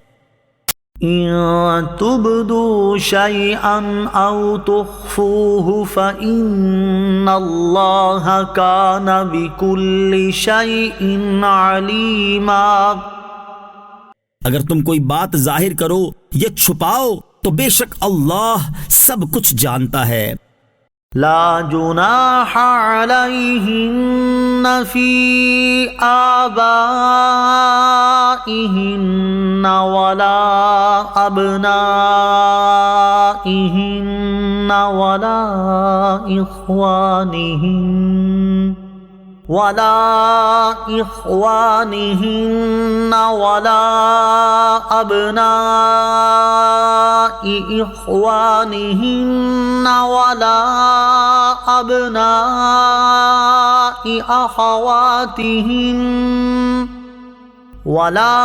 إن تبدوا شيئا أو تخفوه فإن الله كان بكل شيء عليما۔ اگر تم کوئی بات ظاہر کرو یا چھپاؤ تو بے شک اللہ سب کچھ جانتا ہے۔ لا جناح عليهن في آبائهن ولا أبنائهن ولا إخوانهن ولا أبناء إخوانهن ولا أبناء أخواتهن ولا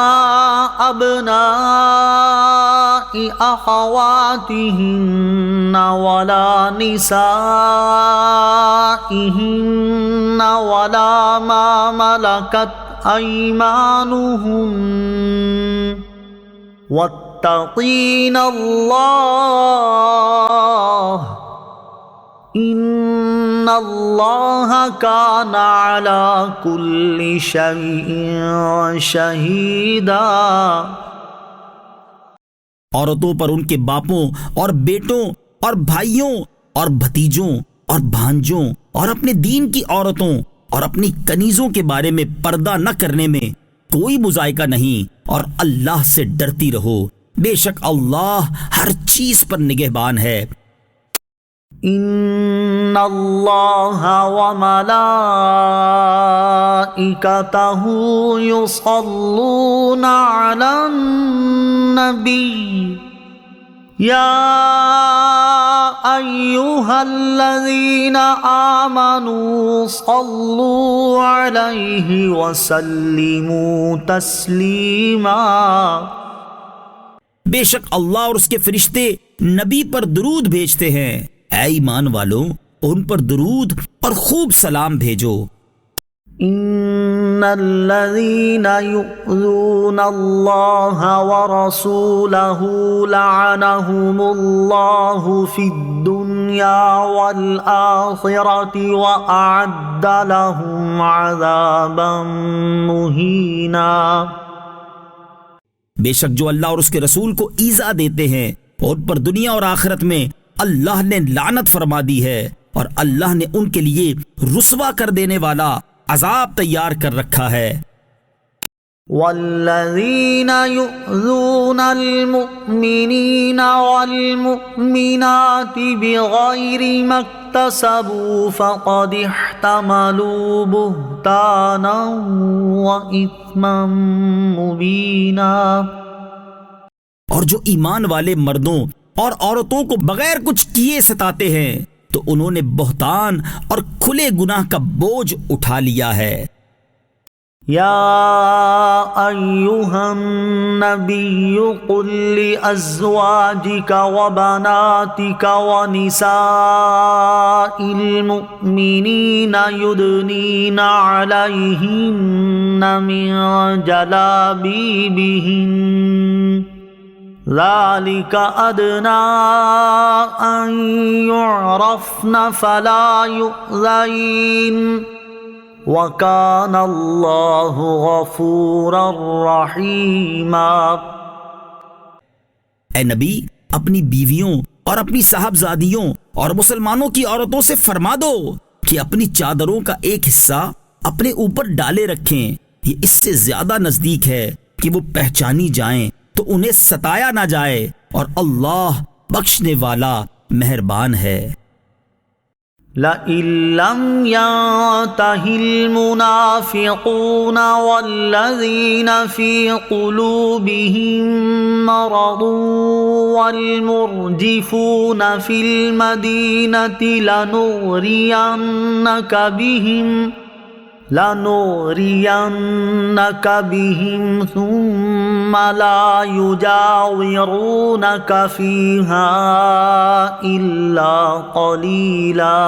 أبناء أخواتهن ولا نسائهن ولا ما ملكت أيمانهن واتقين الله إن الله كان على كل شيء شهيدا۔ عورتوں پر ان کے باپوں اور بیٹوں اور بھائیوں اور بھتیجوں اور بھانجوں اور اپنے دین کی عورتوں اور اپنی کنیزوں کے بارے میں پردہ نہ کرنے میں کوئی مذائقہ نہیں، اور اللہ سے ڈرتی رہو، بے شک اللہ ہر چیز پر نگہبان ہے۔ ان اللہ وملائکتہ یصلون علی النبی یا ایہا الذین آمنوا صلوا علیہ وسلموا تسلیما۔ بے شک اللہ اور اس کے فرشتے نبی پر درود بھیجتے ہیں، اے ایمان والو ان پر درود اور خوب سلام بھیجو۔ ان الذين يؤذون الله ورسوله لعنهم الله في الدنيا والآخرة وأعد لهم عذابا مهينا۔ بے شک جو اللہ اور اس کے رسول کو ایذا دیتے ہیں ان پر دنیا اور آخرت میں اللہ نے لعنت فرما دی ہے، اور اللہ نے ان کے لیے رسوا کر دینے والا عذاب تیار کر رکھا ہے۔ والذین یؤذون المؤمنین والمؤمنات بغیر ما اکتسبوا فقد احتملوا بہتانا وإثما مبینا۔ اور جو ایمان والے مردوں اور عورتوں کو بغیر کچھ کیے ستاتے ہیں تو انہوں نے بہتان اور کھلے گناہ کا بوجھ اٹھا لیا ہے۔ یا ایہا النبی قل لأزواجک وبناتک ونساء المؤمنین یدنین علیہن من جلابیبہن ذلك أدنى أن يعرفن فلا يؤذين وكان الله غفورا رحيما۔ اے نبی اپنی بیویوں اور اپنی صاحبزادیوں اور مسلمانوں کی عورتوں سے فرما دو کہ اپنی چادروں کا ایک حصہ اپنے اوپر ڈالے رکھیں، یہ اس سے زیادہ نزدیک ہے کہ وہ پہچانی جائیں تو انہیں ستایا نہ جائے، اور اللہ بخشنے والا مہربان ہے۔ لَئِن لَّمْ يَنْتَهِ الْمُنَافِقُونَ وَالَّذِينَ فِي قُلُوبِهِم مَّرَضٌ وَالْمُرْجِفُونَ فِي الْمَدِينَةِ لَنُغْرِيَنَّكَ بِهِمْ ثُمَّ لَا يُجَاوِرُونَكَ فِيهَا إِلَّا قَلِيلًا۔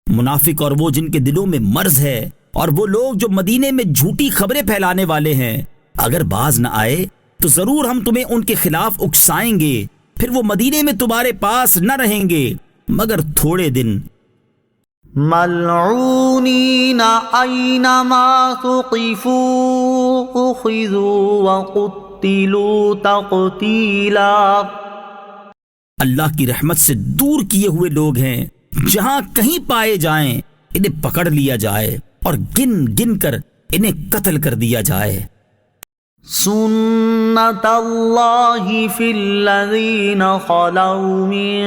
منافق اور وہ جن کے دلوں میں مرض ہے اور وہ لوگ جو مدینے میں جھوٹی خبریں پھیلانے والے ہیں، اگر باز نہ آئے تو ضرور ہم تمہیں ان کے خلاف اکسائیں گے، پھر وہ مدینے میں تمہارے پاس نہ رہیں گے مگر تھوڑے دن۔ ملعونین اینما ثقفوا اخذوا وقتلوا تقتیلا۔ اللہ کی رحمت سے دور کیے ہوئے لوگ ہیں، جہاں کہیں پائے جائیں انہیں پکڑ لیا جائے اور گن گن کر انہیں قتل کر دیا جائے۔ سنت اللہ فی الذین خلوا من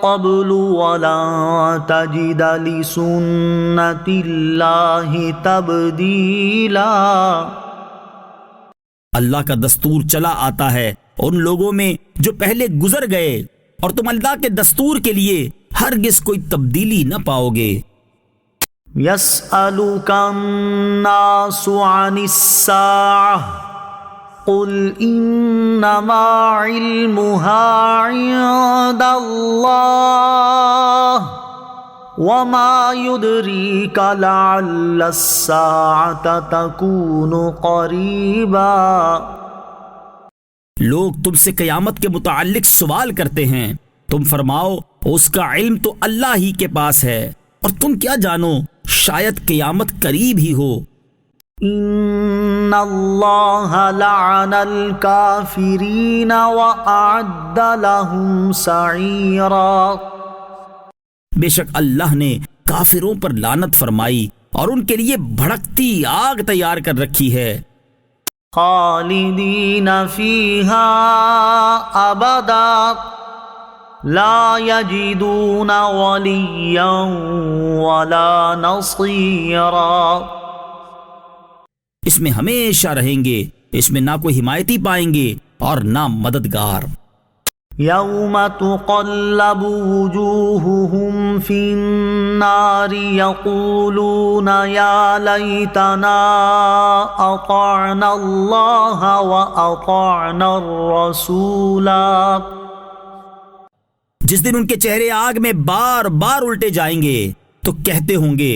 قبل ولن تجد لسنت اللہ تبدیلا۔ اللہ کا دستور چلا آتا ہے ان لوگوں میں جو پہلے گزر گئے، اور تم اللہ کے دستور کے لیے ہرگز کوئی تبدیلی نہ پاؤ گے۔ یسألک الناس عن الساعة قل انما علمها عند اللہ وما يدريك لعل الساعة تكون قریبا۔ لوگ تم سے قیامت کے متعلق سوال کرتے ہیں، تم فرماؤ اس کا علم تو اللہ ہی کے پاس ہے، اور تم کیا جانو شاید قیامت قریب ہی ہو۔ ان اللہ لعن الکافرین وأعد لهم سعیرا۔ بے شک اللہ نے کافروں پر لعنت فرمائی اور ان کے لیے بھڑکتی آگ تیار کر رکھی ہے۔ خالدین فیہا ابدا لا یجدون ولیا ولا نصیرا۔ اس میں ہمیشہ رہیں گے، اس میں نہ کوئی حمایتی پائیں گے اور نہ مددگار۔ یوم تقلب وجوہہم فی النار یقولون یا لیتنا اطعنا اللہ واطعنا الرسولا۔ جس دن ان کے چہرے آگ میں بار بار الٹے جائیں گے تو کہتے ہوں گے،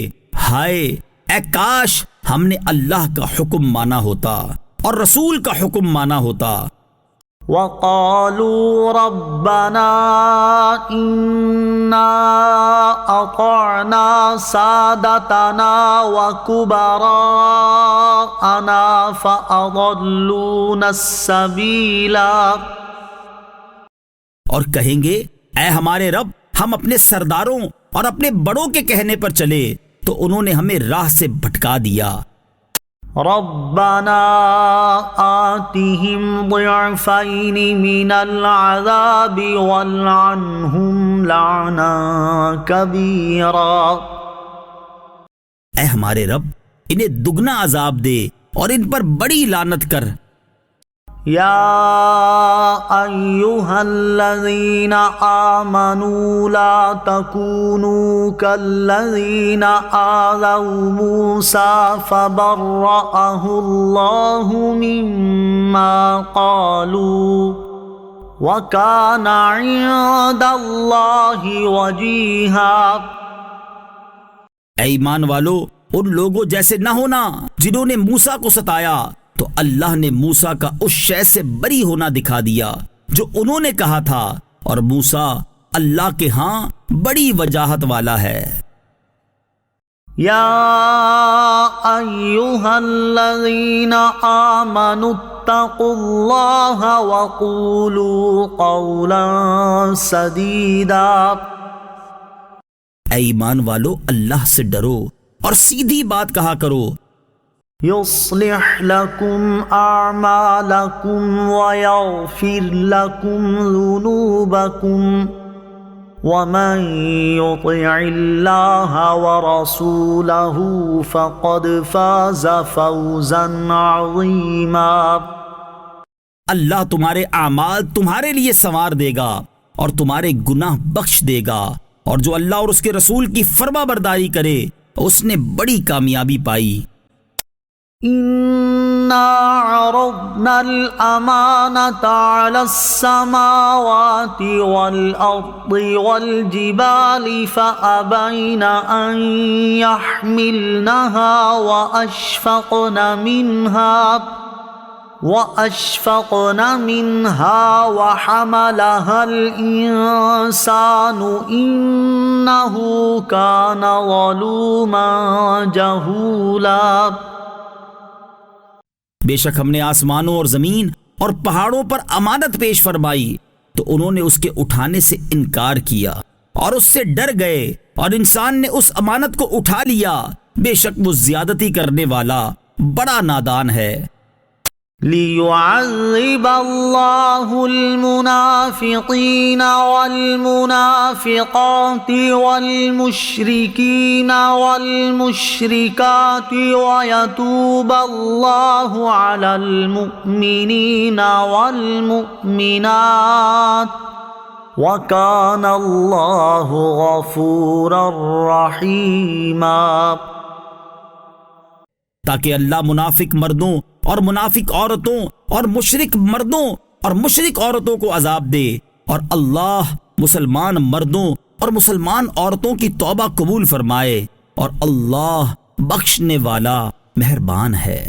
ہائے اے کاش ہم نے اللہ کا حکم مانا ہوتا اور رسول کا حکم مانا ہوتا۔ وقالوا ربنا انا اطعنا سادتنا وكبراءنا فاضلونا السبیلا۔ اور کہیں گے، اے ہمارے رب، ہم اپنے سرداروں اور اپنے بڑوں کے کہنے پر چلے تو انہوں نے ہمیں راہ سے بھٹکا دیا۔ ربنا آتهم ضعفین من العذاب والعنهم لعنا کبیرا۔ اے ہمارے رب، انہیں دگنا عذاب دے اور ان پر بڑی لعنت کر۔ یا ایہا الذین آمنوا لا تکونوا کالذین آذوا موسیٰ فبرأہ اللہ مما قالوا وکان عند اللہ وجیہا۔ اے ایمان والو، ان لوگوں جیسے نہ ہونا جنہوں نے موسیٰ کو ستایا، تو اللہ نے موسیٰ کا اس شے سے بری ہونا دکھا دیا جو انہوں نے کہا تھا، اور موسیٰ اللہ کے ہاں بڑی وجاہت والا ہے۔ یا ایہا الذین آمنوا اتقوا اللہ وقولوا قولا سدیدا۔ اے ایمان والو، اللہ سے ڈرو اور سیدھی بات کہا کرو۔ یصلح لکم اعمالکم ویغفر لکم ذنوبکم ومن یطع اللہ ورسولہ فقد فاز فوزا عظیما۔ اللہ تمہارے اعمال تمہارے لیے سنوار دے گا اور تمہارے گناہ بخش دے گا، اور جو اللہ اور اس کے رسول کی فرما برداری کرے اس نے بڑی کامیابی پائی۔ اِنَّا عَرَضْنَا الْأَمَانَةَ عَلَى السَّمَاوَاتِ وَالْأَرْضِ وَالْجِبَالِ فَأَبَيْنَ أَن يَحْمِلْنَهَا وَأَشْفَقْنَ مِنْهَا وَحَمَلَهَا الْإِنسَانُ إِنَّهُ كَانَ ظَلُومًا جَهُولًا۔ بے شک ہم نے آسمانوں اور زمین اور پہاڑوں پر امانت پیش فرمائی تو انہوں نے اس کے اٹھانے سے انکار کیا اور اس سے ڈر گئے، اور انسان نے اس امانت کو اٹھا لیا، بے شک وہ زیادتی کرنے والا بڑا نادان ہے۔ لِيُعَذِّبَ اللَّهُ الْمُنَافِقِينَ وَالْمُنَافِقَاتِ وَالْمُشْرِكِينَ وَالْمُشْرِكَاتِ وَيَتُوبَ اللَّهُ عَلَى الْمُؤْمِنِينَ وَالْمُؤْمِنَاتِ وَكَانَ اللَّهُ غَفُورًا رَحِيمًا۔ تاکہ اللہ منافق مردوں اور منافق عورتوں اور مشرک مردوں اور مشرک عورتوں کو عذاب دے، اور اللہ مسلمان مردوں اور مسلمان عورتوں کی توبہ قبول فرمائے، اور اللہ بخشنے والا مہربان ہے۔